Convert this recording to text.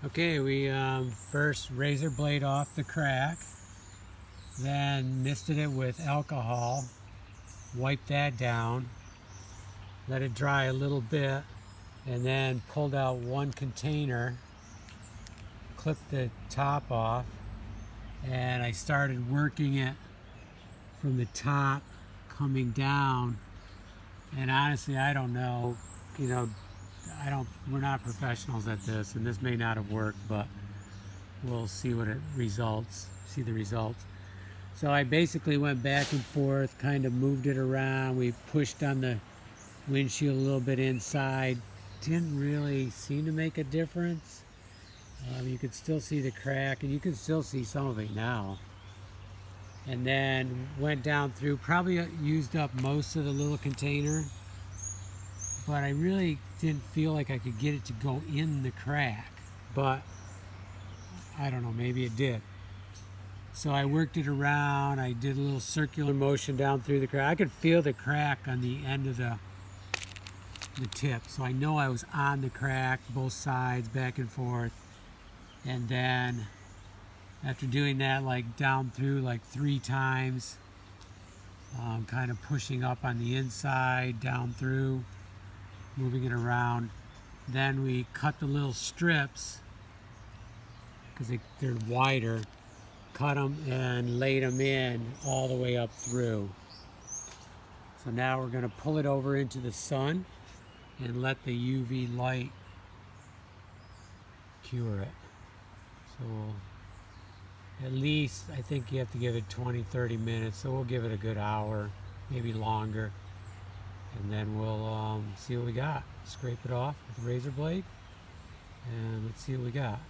Okay, we first razor blade off the crack, then misted it with alcohol, wiped that down, let it dry a little bit, and then pulled out one container, clipped the top off, and I started working it from the top coming down. And honestly, I don't know, we're not professionals at this, and this may not have worked, but we'll see what it see the results. So I basically went back and forth, kind of moved it around. We pushed on the windshield a little bit inside. Didn't really seem to make a difference. You could still see the crack, and you can still see some of it now. And then went down through, probably used up most of the little container, but I really didn't feel like I could get it to go in the crack. But I don't know, maybe it did. So I worked it around. I did a little circular motion down through the crack. I could feel the crack on the end of the tip. So I know I was on the crack, both sides, back and forth. And then after doing that, like down through like 3 times, kind of pushing up on the inside, down through, moving it around. Then we cut the little strips, because they're wider, cut them and laid them in all the way up through. So now we're going to pull it over into the sun and let the UV light cure it. So at least, I think you have to give it 20-30 minutes, so we'll give it a good hour, maybe longer, and then we'll see what we got. Scrape it off with a razor blade, and let's see what we got.